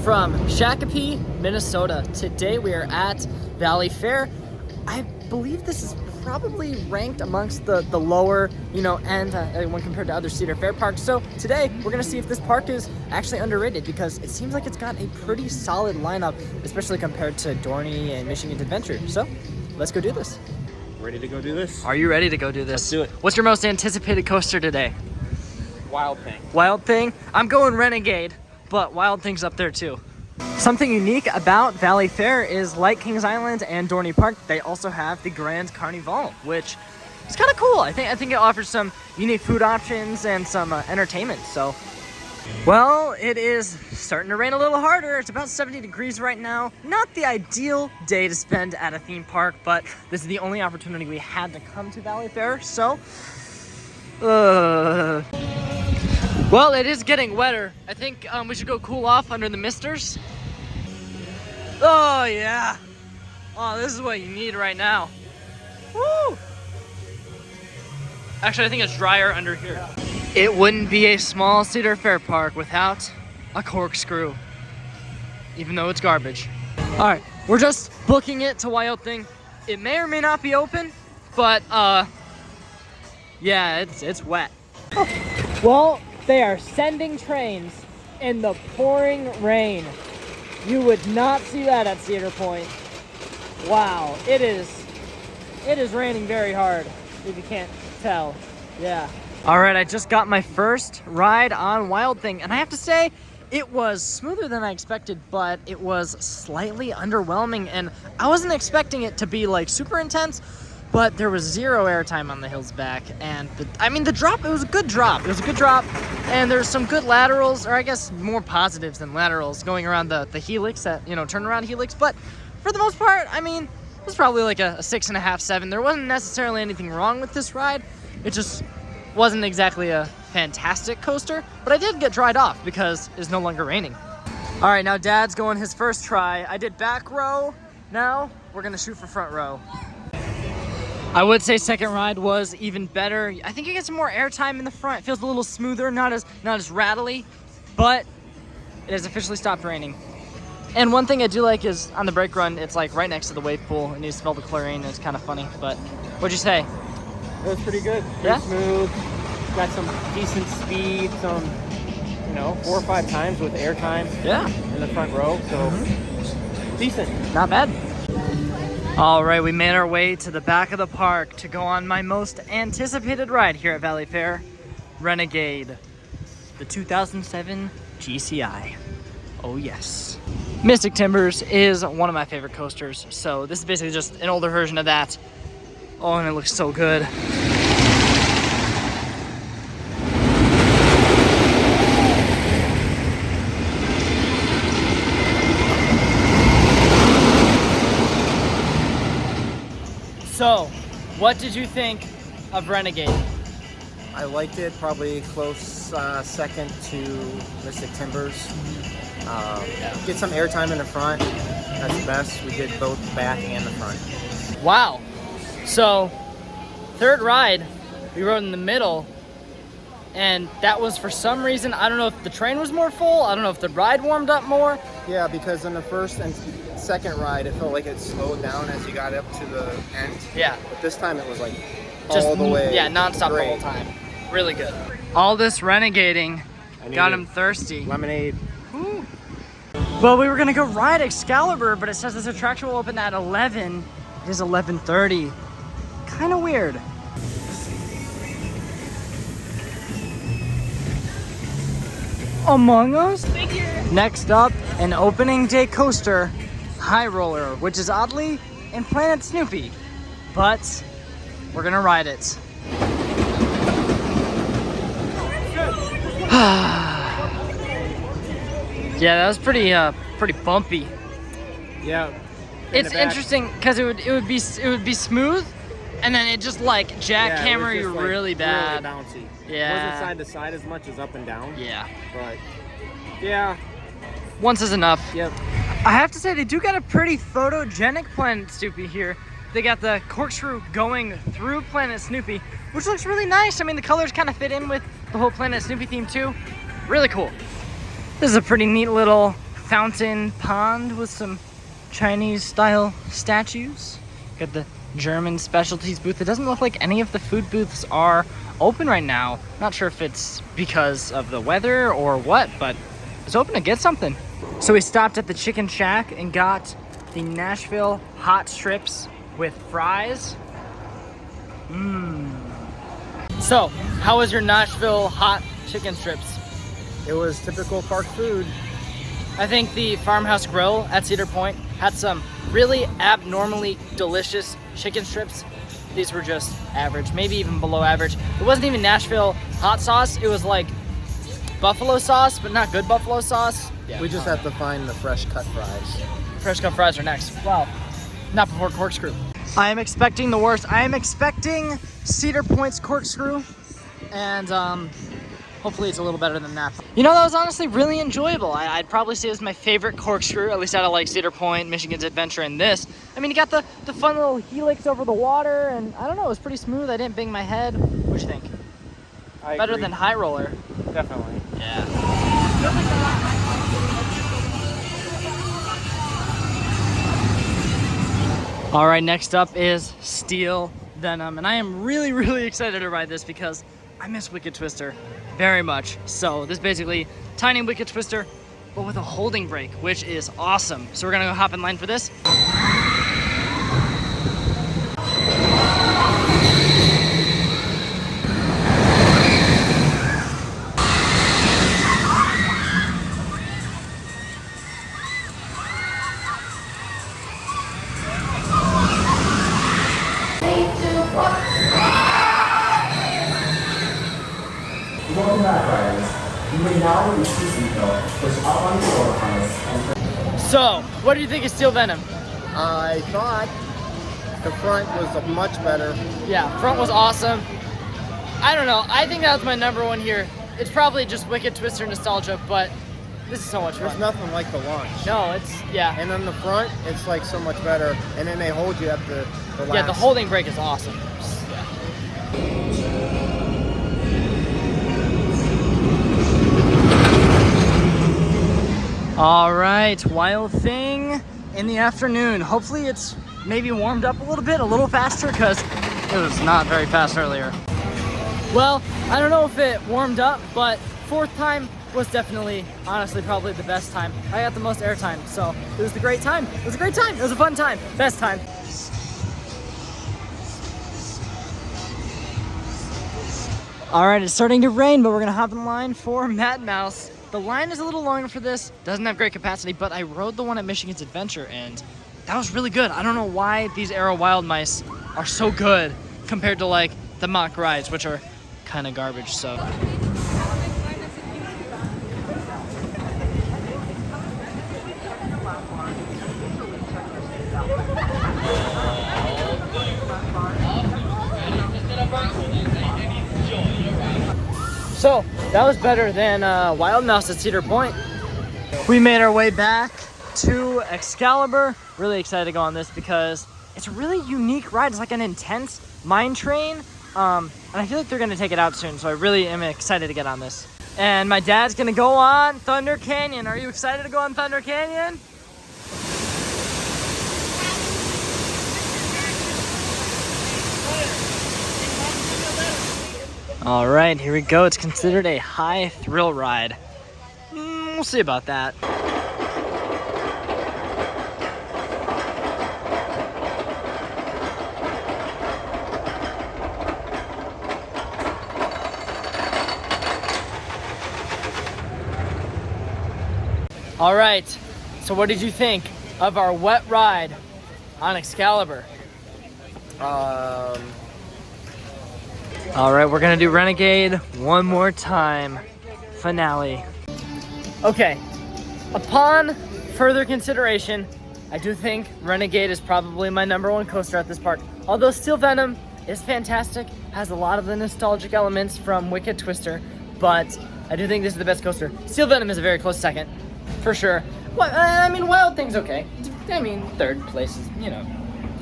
from Shakopee, Minnesota. Today we are at Valleyfair. I believe this is probably ranked amongst the lower, end when compared to other Cedar Fair parks. So today we're gonna see if this park is actually underrated because it seems like it's got a pretty solid lineup, especially compared to Dorney and Michigan's Adventure. So let's go do this. Ready to go do this? Are you ready to go do this? Let's do it. What's your most anticipated coaster today? Wild Thing. Wild Thing? I'm going Renegade, but Wild Thing's up there too. Something unique about Valleyfair is, like Kings Island and Dorney Park, they also have the Grand Carnival, which is kind of cool. I think it offers some unique food options and some entertainment. So, well, it is starting to rain a little harder. It's about 70 degrees right now. Not the ideal day to spend at a theme park, but this is the only opportunity we had to come to Valleyfair. So, well, it is getting wetter. I think we should go cool off under the misters. Oh, yeah. Oh, this is what you need right now. Woo! Actually, I think it's drier under here. It wouldn't be a small Cedar Fair park without a corkscrew, even though it's garbage. All right, we're just booking it to Wild Thing. It may or may not be open, but yeah, it's wet. Well, they are sending trains in the pouring rain. You would not see that at Cedar Point. Wow, it is raining very hard, if you can't tell. Yeah. All right, I just got my first ride on Wild Thing, and I have to say, it was smoother than I expected, but it was slightly underwhelming, and I wasn't expecting it to be like super intense, but there was zero airtime on the hills back, and the drop, it was a good drop. It was a good drop, and there's some good laterals, or I guess more positives than laterals, going around the helix, that turnaround helix, but for the most part, it was probably like a 6.5, 7. There wasn't necessarily anything wrong with this ride. It just wasn't exactly a fantastic coaster, but I did get dried off because it's no longer raining. All right, now Dad's going his first try. I did back row. Now we're gonna shoot for front row. I would say second ride was even better. I think you get some more airtime in the front. It feels a little smoother, not as rattly, but it has officially stopped raining. And one thing I do like is on the brake run, it's like right next to the wave pool, and you smell the chlorine. It's kind of funny, but what'd you say? It was pretty good. Pretty smooth. Got some decent speed, some 4 or 5 times with airtime. Yeah. In the front row, so decent. Not bad. All right, we made our way to the back of the park to go on my most anticipated ride here at Valleyfair, Renegade, the 2007 GCI. Oh yes. Mystic Timbers is one of my favorite coasters, so this is basically just an older version of that. Oh, and it looks so good. So, what did you think of Renegade? I liked it, probably close second to Mystic Timbers. Get some airtime in the front, that's the best. We did both the back and the front. Wow. So, third ride, we rode in the middle, and that was for some reason, I don't know if the train was more full, I don't know if the ride warmed up more. Yeah, because in the first and second ride, it felt like it slowed down as you got up to the end. Yeah. But this time it was like just all the way. Yeah, nonstop the whole time. Really good. All this renegading got him thirsty. Lemonade. Ooh. Well, we were gonna go ride Excalibur, but it says this attraction will open at 11. It is 11:30. Kind of weird. Among Us? Next up, an opening day coaster, High Roller, which is oddly in Planet Snoopy, but we're gonna ride it. Yeah, that was pretty bumpy. Yeah. It's interesting because it would be smooth, and then it just like jackhammer you really bad. Really bouncy. Yeah. It wasn't side to side as much as up and down. Yeah. But yeah. Once is enough. Yep. I have to say they do got a pretty photogenic Planet Snoopy here. They got the corkscrew going through Planet Snoopy, which looks really nice. The colors kind of fit in with the whole Planet Snoopy theme too. Really cool. This is a pretty neat little fountain pond with some Chinese style statues. Got the German specialties booth. It doesn't look like any of the food booths are open right now. Not sure if it's because of the weather or what, but it's open to get something. So we stopped at the Chicken Shack and got the Nashville hot strips with fries. So, how was your Nashville hot chicken strips? It was typical park food. I think the Farmhouse Grill at Cedar Point had some really abnormally delicious chicken strips. These were just average, maybe even below average. It wasn't even Nashville hot sauce. It was like buffalo sauce, but not good buffalo sauce. Yeah, We just have to find the fresh cut fries. fresh cut fries are next. Wow, not before corkscrew. I am expecting the worst. I am expecting Cedar Point's corkscrew, and hopefully it's a little better than that. You know, that was honestly really enjoyable. I'd probably say it was my favorite corkscrew, at least out of like Cedar Point, Michigan's Adventure, and this. I mean, you got the fun little helix over the water, and I don't know, it was pretty smooth. I didn't bang my head. What'd you think? Better than High Roller. Definitely. Yeah. All right, next up is Steel Venom, and I am really, really excited to ride this because I miss Wicked Twister very much. So this is basically tiny Wicked Twister, but with a holding brake, which is awesome. So we're gonna go hop in line for this. Welcome back, riders. You may now release your seatbelt, push up on your door harness, and So, what do you think of Steel Venom? I thought the front was much better. Yeah, front was awesome. I don't know, I think that was my number one here. It's probably just Wicked Twister nostalgia, but this is so much There's fun. nothing like the launch. No, it's, yeah. And then the front, it's like so much better. And then they hold you at the last. Yeah, the holding brake is awesome. All right, Wild Thing in the afternoon. Hopefully it's maybe warmed up a little bit, a little faster, because it was not very fast earlier. Well, I don't know if it warmed up, but fourth time was definitely, honestly, probably the best time. I got the most air time, so it was a great time. It was a great time. It was a fun time. Best time. All right, it's starting to rain, but we're gonna hop in line for Mad Mouse. The line is a little longer for this, doesn't have great capacity, but I rode the one at Michigan's Adventure, and that was really good. I don't know why these Aero Wild Mice are so good compared to like the mock rides, which are kind of garbage, so. So, that was better than Wild Mouse at Cedar Point. We made our way back to Excalibur. Really excited to go on this because it's a really unique ride. It's like an intense mine train. And I feel like they're gonna take it out soon, so I really am excited to get on this. And my dad's gonna go on Thunder Canyon. Are you excited to go on Thunder Canyon? All right, here we go. It's considered a high thrill ride. We'll see about that. All right, so what did you think of our wet ride on Excalibur? All right, we're gonna do Renegade one more time. Finale. Okay, upon further consideration, I do think Renegade is probably my number one coaster at this park. Although Steel Venom is fantastic, has a lot of the nostalgic elements from Wicked Twister, but I do think this is the best coaster. Steel Venom is a very close second, for sure. Well, I mean, Wild Thing's okay. I mean, third place is, you know,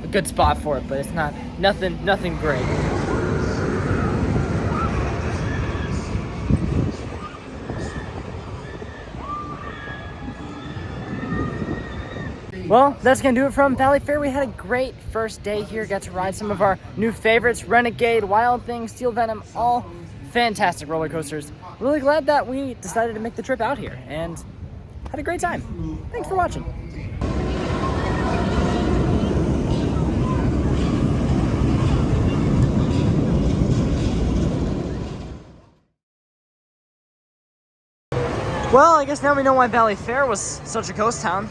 a good spot for it, but it's not, nothing great. Well, that's going to do it from Valleyfair. We had a great first day here. Got to ride some of our new favorites, Renegade, Wild Thing, Steel Venom, all fantastic roller coasters. Really glad that we decided to make the trip out here and had a great time. Thanks for watching. Well, I guess now we know why Valleyfair was such a ghost town.